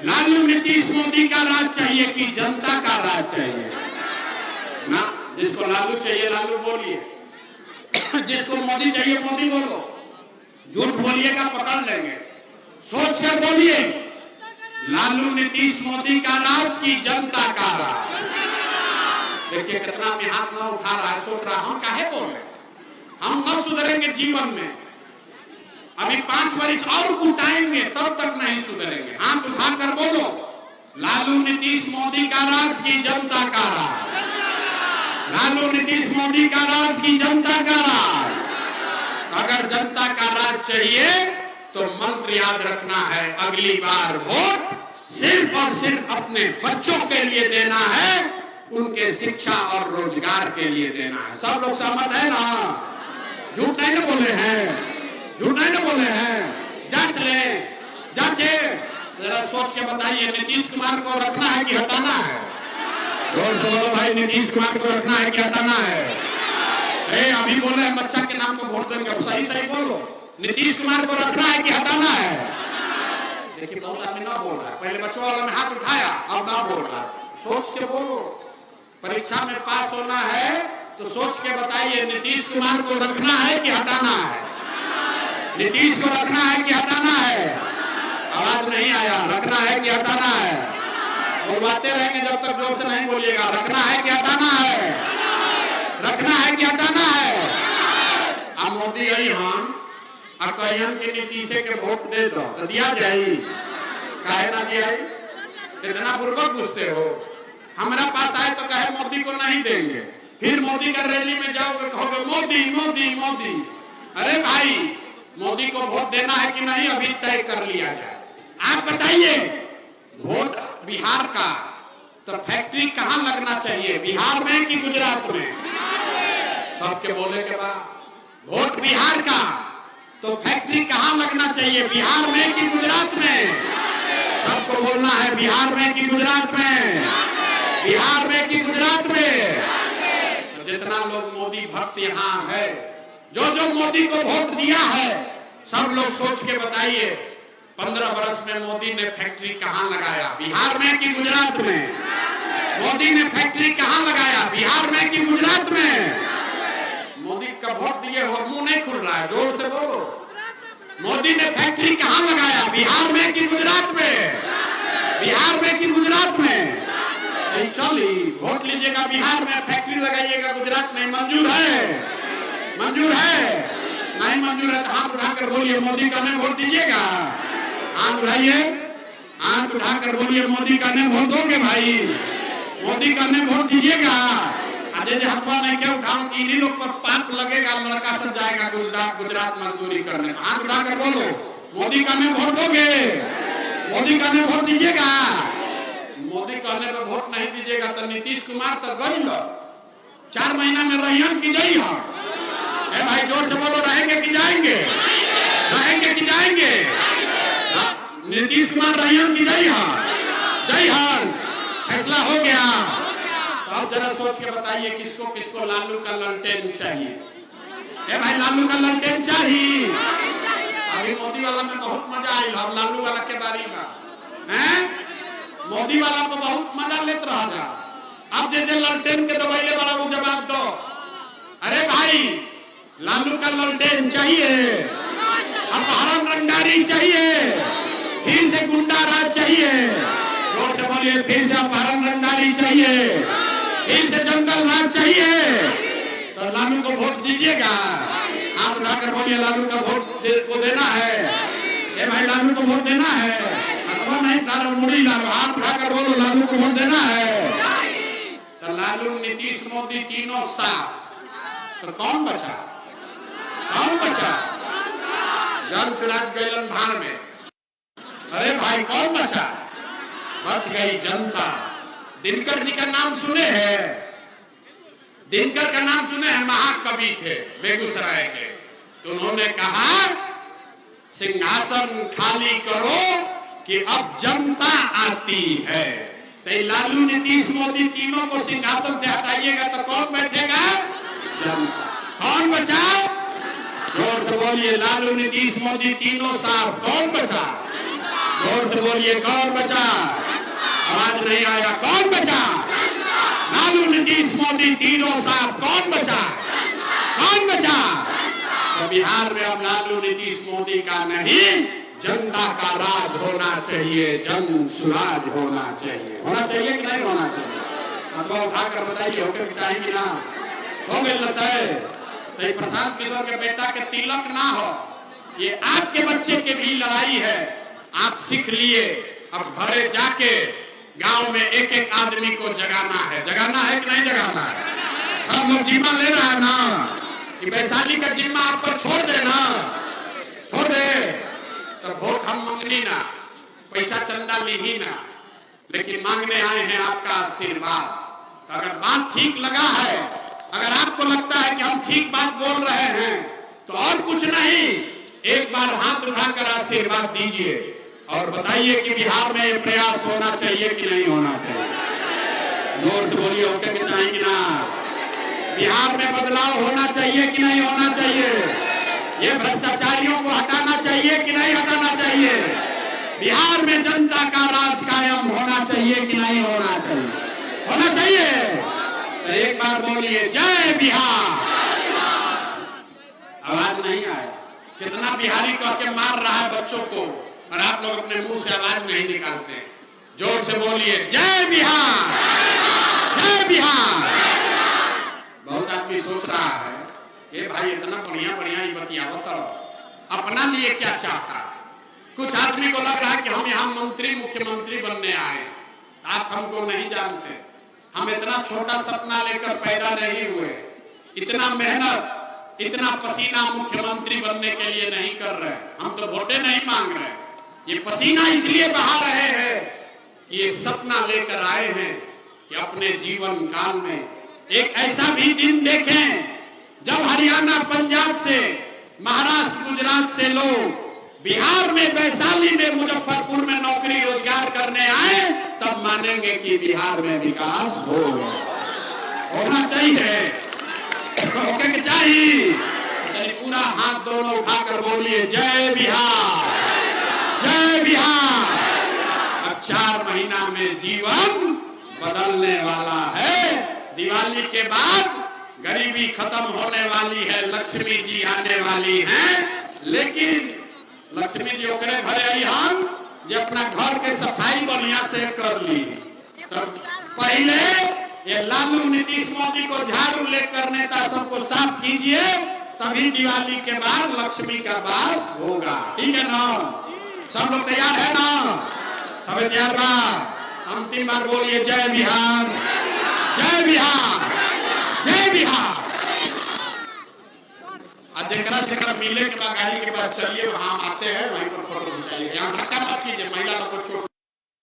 लालू नीतीश मोदी का राज चाहिए कि जनता का राज चाहिए? ना, जिसको लालू चाहिए लालू बोलिए, जिसको मोदी चाहिए मोदी बोलो। झूठ बोलिएगा पकड़ लेंगे। सोच कर बोलिए, लालू नीतीश मोदी का राज की जनता का राज? देखिए कितना भी हाथ ना उठा रहा है, सोच रहा हम काहे बोले, हम न सुधरेंगे जीवन में, अभी 5 वर्ष और कुटाएंगे तब तक नहीं सुधरेंगे। हाथ उठाकर बोलो, लालू नीतीश मोदी का राज की जनता का राज? लालू नीतीश मोदी का राज की जनता का राज? अगर जनता का राज चाहिए तो मंत्र याद रखना है, अगली बार वोट सिर्फ और सिर्फ अपने बच्चों के लिए देना है, उनके शिक्षा और रोजगार के लिए देना है। सब लोग सहमत है ना? झूठ नहीं ना बोले हैं? झूठ नहीं ना बोले हैं? जांच ले, जांचे, जरा सोच के बताइए, नीतीश कुमार को रखना है कि हटाना है? जोर से बोलो भाई, नीतीश कुमार को रखना है कि हटाना है? अभी बोल रहे हैं बच्चा के नाम को वोट देंगे, सही सही बोलो, नीतीश कुमार को रखना है कि हटाना है? देखिए बहुत आदमी ना बोल रहा है, पहले बच्चों वाला ने हाथ उठाया, अब ना बोल रहा। सोच के बोलो, परीक्षा में पास होना है तो सोच के बताइए, नीतीश कुमार को रखना है कि हटाना है? नीतीश को रखना है कि हटाना है? आवाज नहीं आया, रखना है कि हटाना है? बोलवाते रहेंगे जब तक जोर से नहीं बोलिएगा। रखना है कि हटाना है? रखना है कि हटाना है? अब मोदी आई हम कहियन के नीतीश के वोट दे दो तो दिया जाए, काहे ना दिया? इतना पूर्वक पूछते हो। हमारा पास आए तो कहे मोदी को नहीं देंगे, फिर मोदी का रैली में जाओगे कहोगे मोदी मोदी मोदी। अरे भाई, मोदी को वोट देना है कि नहीं अभी तय कर लिया जाए। आप बताइए, वोट बिहार का तो फैक्ट्री कहां लगना चाहिए, बिहार में कि गुजरात में? सबके बोले के बाद वोट बिहार का तो फैक्ट्री कहां लगना चाहिए, बिहार में कि गुजरात में? सबको बोलना है बिहार में कि गुजरात में, बिहार में कि गुजरात में। तो जितना लोग मोदी भक्त यहाँ है, जो जो मोदी को वोट दिया है, सब लोग सोच के बताइए 15 वर्ष में मोदी ने फैक्ट्री कहां लगाया, बिहार में कि गुजरात में? मोदी ने फैक्ट्री कहां लगाया, बिहार में कि गुजरात में? मोदी का वोट दिए हो, मुंह नहीं खुल रहा है, जोर से बोलो। मोदी ने फैक्ट्री कहां लगाया, बिहार में कि गुजरात में? बिहार में कि गुजरात में? चली वोट लीजिएगा, बिहार में फैक्ट्री लगाइएगा, गुजरात में। मंजूर है? मंजूर है? नहीं मंजूर है तो हाथ उठाकर बोलिए मोदी का नहीं वोट दीजिएगा। हाथ उठाइए, हाथ उठाकर बोलिए मोदी का नहीं वोट दोगे भाई, मोदी का नहीं वोट दीजिएगा। जैसे हथवा नहीं क्या उठाओ, इन्हीं लोग पर पाप लगेगा, लड़का सब जाएगा गुजरात मजदूरी करने। हाथ उठाकर बोलो मोदी का नहीं वोट दोगे, मोदी का नहीं वोट दीजिएगा। मोदी कहने पर वोट नहीं दीजिएगा तो नीतीश कुमार तो गई 4 महीना में रहियन की गई है। भाई जोर से बोलो, रहेंगे कि जाएंगे? रहेंगे कि जाएंगे? नीतीश कुमार रहियन की गई है, जय हाल फैसला हो गया। तो अब जरा सोच के बताइए किसको किसको लालू का ललटेन चाहिए? भाई लालू का ललटेन चाहिए। अभी मोदी वाला में बहुत मजा आई, अब लालू वाला के बारे में है। मोदी वाला को बहुत मजा लेते रहा जा, अब जैसे ललटेन के दवाइले वाला को जवाब दो। अरे भाई, लालू का ललटेन चाहिए, अपहरण रंगारी चाहिए, फिर से गुंडा राज चाहिए। जोर से बोलिए, फिर से अपहरण रंगारी चाहिए, फिर से जंगल राज चाहिए। तो लालू को वोट दीजिएगा। आप उठाकर बोलिए लालू का वोट को देना है। ये भाई लालू को वोट देना है, नहीं तारो मुड़ी लालू। आप उठाकर बोलो लालू को वोट देना है। तो लालू, नीतीश, मोदी तीनों साथ, तो कौन बचा? कौन बचा? जन चुनाव गैलन भार में। अरे भाई कौन बचा? बच गई जनता। दिनकर जी का नाम सुने हैं? दिनकर का नाम सुने हैं? महाकवि थे बेगूसराय के। तो उन्होंने कहा सिंहासन खाली करो कि अब जनता आती है। तो लालू, नीतीश, मोदी तीनों को सिंहासन से हटाइएगा तो कौन बैठेगा? जनता। कौन बचा? जोर से बोलिए, लालू, नीतीश, मोदी तीनों साहब, कौन बचा? जोर से बोलिए, कौन बचा? आवाज नहीं आया, कौन बचा? लालू, नीतीश, मोदी तीनों साहब, कौन बचा? कौन बचा? तो बिहार में अब लालू, नीतीश, मोदी का नहीं, जनता का राज होना चाहिए, जन सुराज होना चाहिए। होना चाहिए कि नहीं होना चाहिए? अब उठाकर बताइए, होकर चाहिए कि ना? हो गए लगता है। तो प्रशांत किशोर के बेटा के तिलक ना हो, ये आपके बच्चे के भी लड़ाई है। आप सीख लिए, अब घरे जाके गांव में एक एक आदमी को जगाना है। जगाना है कि नहीं जगाना है? सब लोग जिम्मा ले रहा है ना कि वैशाली का जिम्मा आप पर छोड़ देना, छोड़ दे। तो वोट हम मांगनी ना, पैसा चंदा ली ही ना, लेकिन मांगने आए हैं आपका आशीर्वाद। तो अगर बात ठीक लगा है, अगर आपको लगता है कि हम ठीक बात बोल रहे हैं, तो और कुछ नहीं, एक बार हाथ उठाकर आशीर्वाद दीजिए और बताइए कि बिहार में प्रयास होना चाहिए कि नहीं होना चाहिए। जोर से बोलिए, होके भी चाहिए कि ना? बिहार में बदलाव होना चाहिए कि नहीं होना चाहिए? ये भ्रष्टाचारियों को हटाना चाहिए कि नहीं हटाना चाहिए? बिहार में जनता का राज कायम होना चाहिए कि नहीं होना चाहिए? होना चाहिए। तो एक बार बोलिए, जय बिहार। आवाज नहीं आया। कितना बिहारी कह के मार रहा है बच्चों को, और आप लोग अपने मुंह से आवाज नहीं निकालते। जोर से बोलिए जय बिहार, जय बिहार। बहुत आदमी सोच रहा है ये भाई इतना बढ़िया बढ़िया ही बतियावत अपना लिए क्या चाहता है। कुछ आदमी को लग रहा है कि हम यहाँ मंत्री मुख्यमंत्री बनने आए। आप हमको नहीं जानते, हम इतना छोटा सपना लेकर पैदा नहीं हुए। इतना मेहनत इतना पसीना मुख्यमंत्री बनने के लिए नहीं कर रहे। हम तो वोटें नहीं मांग रहे, ये पसीना इसलिए बहा रहे हैं, ये सपना लेकर आए हैं कि अपने जीवन काल में एक ऐसा भी दिन देखें जब हरियाणा पंजाब से महाराष्ट्र गुजरात से लोग बिहार में वैशाली में मुजफ्फरपुर में नौकरी रोजगार करने आए, तब मानेंगे कि बिहार में विकास होना चाहिए, होके चाहिए। पूरा हाथ दोनों उठाकर बोलिए जय बिहार, जय बिहार। अब 4 महीना में जीवन बदलने वाला है। दिवाली के बाद गरीबी खत्म होने वाली है, लक्ष्मी जी आने वाली हैं। लेकिन लक्ष्मी जी ओकरे घरे आई हम जो अपना घर के सफाई बढ़िया से कर ली। तो पहले ये लालू नीतीश मोदी को झाड़ू लेकर नेता सबको साफ कीजिए, तभी दिवाली के बाद लक्ष्मी का वास होगा। ठीक है ना? सब लोग तैयार है ना? सब तैयार बा? अंतिम बार बोलिए जय बिहार, जय बिहार, जय बिहार। जेकरा मिले के बाद गाड़ी के बाद चलिए वहां आते हैं, वहीं पर फोटो खिंचाइए। यहाँ धक्का मत कीजिए, महिला लोग को छोड़